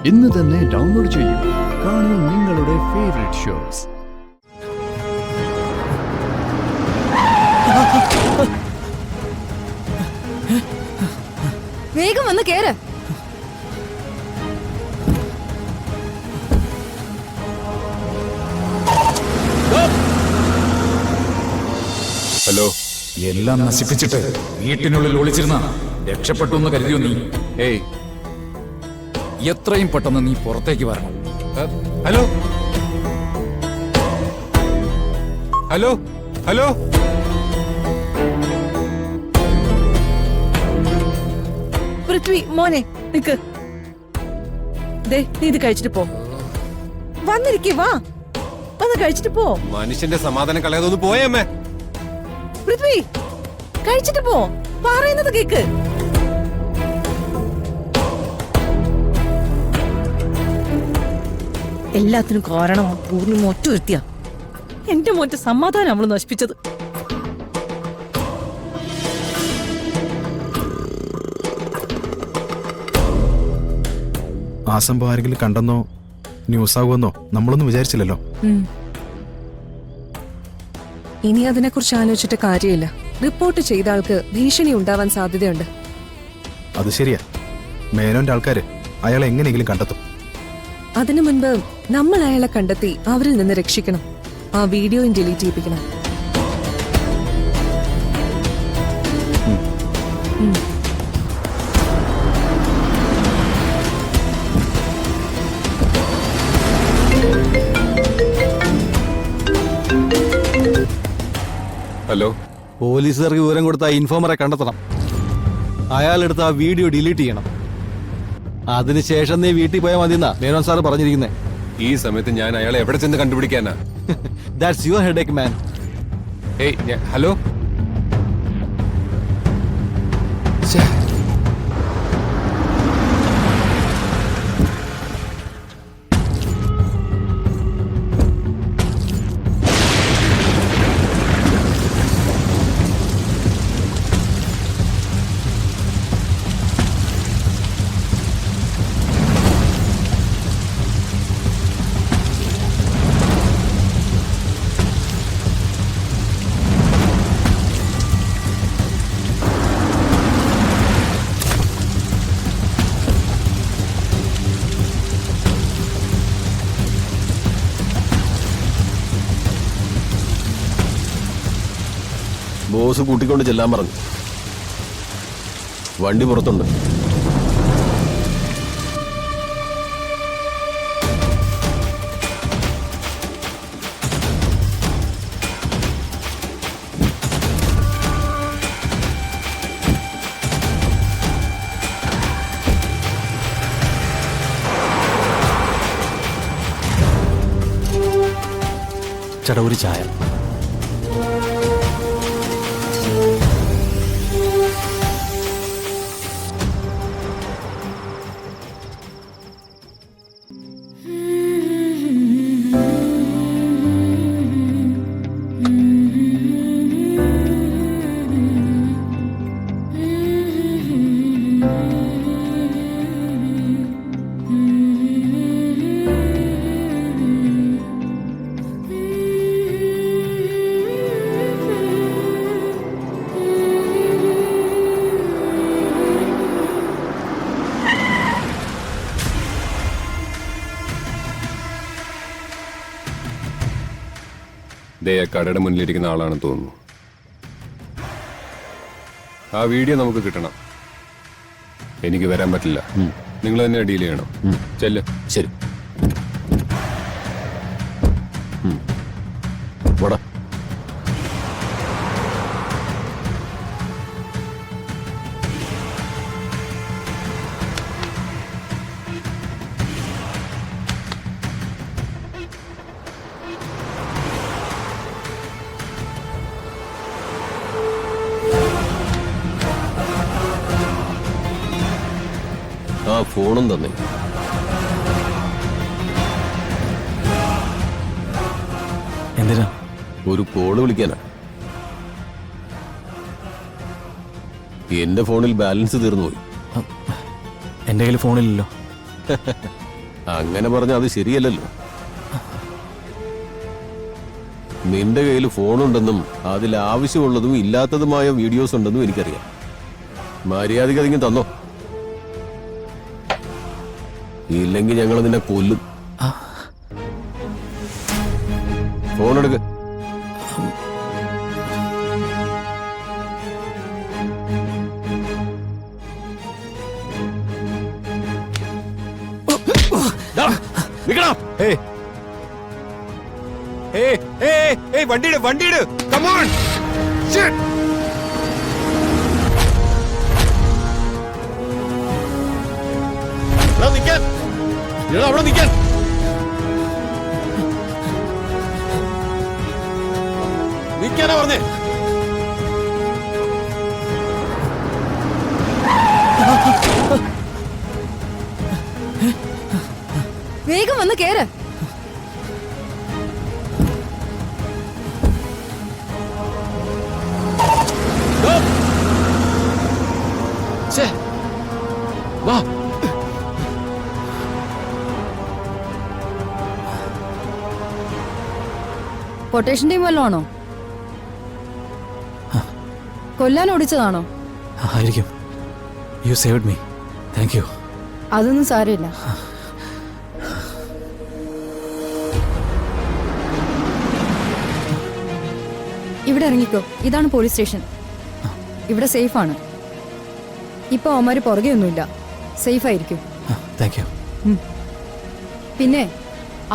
ഇന്ന് തന്നെ ഡൗൺലോഡ് ചെയ്യൂ. കാണൂ നിങ്ങളുടെ ഫേവറേറ്റ് ഷോസ്. വേഗം വന്ന് കേറ്. ഹലോ. എല്ലാം നശിപ്പിച്ചിട്ട് വീട്ടിനുള്ളിൽ ഒളിച്ചിരുന്ന രക്ഷപ്പെട്ടു എന്ന് കരുതിയോ നീ? ഏയ്, എത്രയും പെട്ടെന്ന് നീ പുറത്തേക്ക് വരണം. Hello hello hello. പൃഥ്വി മോനെ നിക്ക്. ദേ നീ ഇത് കഴിച്ചിട്ട് പോ. വന്നിരിക്കേ, വാ വന്ന് കഴിച്ചിട്ട് പോ. മനുഷ്യന്റെ സമാധാനം കളയാതൊന്ന് പോയമ്മേ. പൃഥ്വി കഴിച്ചിട്ട് പോ, പറയുന്നത് കേക്ക്. എല്ലാത്തിനും കാരണം പൂർണ്ണിമ ഒറ്റ ഒരുത്തിയ. എന്റെ മോന്റെ സമാധാനം അവള് നശിപ്പിച്ചത്. ആ സംഭവം ആരെങ്കിലും കണ്ടെന്നോ ന്യൂസ് ആകുമെന്നോ നമ്മളൊന്നും വിചാരിച്ചില്ലല്ലോ. ഇനി അതിനെക്കുറിച്ച് ആലോചിച്ചിട്ട് കാര്യമില്ല. റിപ്പോർട്ട് ചെയ്ത ആൾക്ക് ഭീഷണി ഉണ്ടാവാൻ സാധ്യതയുണ്ട്. അത് ശരിയാ. മേനോന്റെ ആൾക്കാര് അയാളെ എങ്ങനെയെങ്കിലും കണ്ടെത്തും. അതിനു മുൻപ് നമ്മൾ അയാളെ കണ്ടെത്തി അവരിൽ നിന്ന് രക്ഷിക്കണം. ആ വീഡിയോയും ഡിലീറ്റ് ചെയ്യിപ്പിക്കണം. ഹലോ. പോലീസുകാർക്ക് വിവരം കൊടുത്ത ഇൻഫോമറെ കണ്ടെത്തണം. അയാളെടുത്ത് ആ വീഡിയോ ഡിലീറ്റ് ചെയ്യണം. അതിനുശേഷം നീ വീട്ടിൽ പോയാൽ മതി എന്നാ മേനോൻ സാറ് പറഞ്ഞിരിക്കുന്നേ. ഈ സമയത്ത് ഞാൻ അയാളെ എവിടെ ചെന്ന് കണ്ടുപിടിക്കാനാ? ദാറ്റ്സ് യുവർ ഹെഡേക്ക് മാൻ. ഏയ്, ഹലോ. ബോസ് കൂട്ടിക്കൊണ്ട് ചെല്ലാൻ പറഞ്ഞു. വണ്ടി പുറത്തുണ്ട്. ചേട്ടാ ഒരു ചായ. ദേ കടയുടെ മുന്നിലിരിക്കുന്ന ആളാണെന്ന് തോന്നുന്നു. ആ വീഡിയോ നമുക്ക് കിട്ടണം. എനിക്ക് വരാൻ പറ്റില്ല. നിങ്ങൾ തന്നെ ഡീൽ ചെയ്യണം. ചെല്ല്. ശരി. വട. ആ ഫോണും തന്നെ. എന്തിനാ? ഒരു കോള് വിളിക്കാനാ. എന്റെ ഫോണിൽ ബാലൻസ് തീർന്നുപോയി. എന്റെ കയ്യിൽ ഫോണില്ലല്ലോ. അങ്ങനെ പറഞ്ഞ അത് ശരിയല്ലല്ലോ. നിന്റെ കയ്യിൽ ഫോണുണ്ടെന്നും അതിൽ ആവശ്യമുള്ളതും ഇല്ലാത്തതുമായ വീഡിയോസ് ഉണ്ടെന്നും എനിക്കറിയാം. മര്യാദയ്ക്ക് അതിങ്ങ് തന്നോ, ഇല്ലെങ്കിൽ ഞങ്ങൾ നിന്നെ കൊല്ലും. ഫോൺ എടുക്ക. വണ്ടിയിട് കമോൺ. അവിടെ നിൽക്കാൻ. നിൽക്കാനാ പറഞ്ഞേ. വേഗം വന്ന് കേറ്. വാ. കൊട്ടേഷൻ ടീം വല്ലതും ആണോ? കൊല്ലാൻ ഓടിച്ചതാണോ? ആയിരിക്കും. U saved me. Thank you. അതൊന്നും സാരമില്ല. ഇവിടെ ഇറങ്ങിക്കോ. ഇതാണ് പോലീസ് സ്റ്റേഷൻ. ഇവിടെ സേഫാണ്. ഇപ്പൊ അവന്മാര് പുറകെ ഒന്നുമില്ല. സേഫ് ആയിരിക്കും. Thank you. പിന്നെ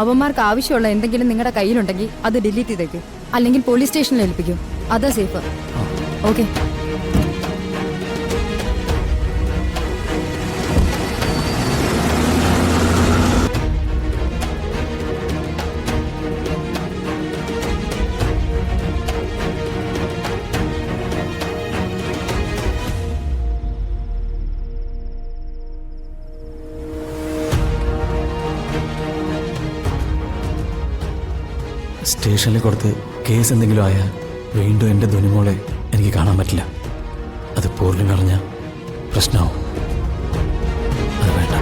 അവന്മാർക്ക് ആവശ്യമുള്ള എന്തെങ്കിലും നിങ്ങളുടെ കയ്യിലുണ്ടെങ്കിൽ അത് ഡിലീറ്റ് ചെയ്തേക്കും, അല്ലെങ്കിൽ പോലീസ് സ്റ്റേഷനിൽ ഏൽപ്പിക്കും. അതാ സേഫ്. ഓക്കെ. സ്റ്റേഷനിൽ കൊടുത്ത് കേസ് എന്തെങ്കിലും ആയാൽ വീണ്ടും എൻ്റെ ധുനിമോളെ എനിക്ക് കാണാൻ പറ്റില്ല. അത് പൂർണ്ണം കളഞ്ഞ പ്രശ്നമാവും. അത് വേണ്ട.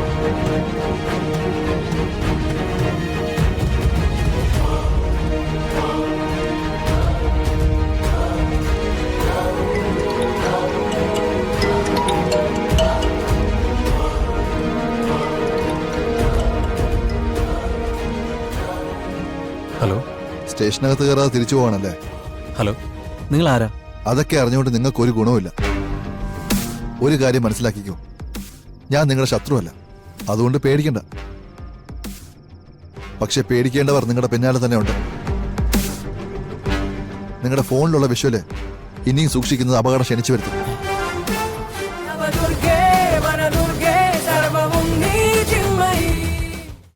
ഹലോ. സ്റ്റേഷനകത്ത് കയറാതെ തിരിച്ചു പോവാണല്ലേ? ഹലോ, നിങ്ങൾ ആരാ? അതൊക്കെ അറിഞ്ഞുകൊണ്ട് നിങ്ങൾക്ക് ഒരു ഗുണവുമില്ല. ഒരു കാര്യം മനസ്സിലാക്കിക്കോ, ഞാൻ നിങ്ങളുടെ ശത്രുവല്ല. അതുകൊണ്ട് പേടിക്കണ്ട. പക്ഷെ പേടിക്കേണ്ടവർ നിങ്ങളുടെ പിന്നാലെ തന്നെ ഉണ്ട്. നിങ്ങളുടെ ഫോണിലുള്ള വിഷ്വല് ഇനിയും സൂക്ഷിക്കുന്നത് അപകടം ക്ഷണിച്ചു വരുത്തും.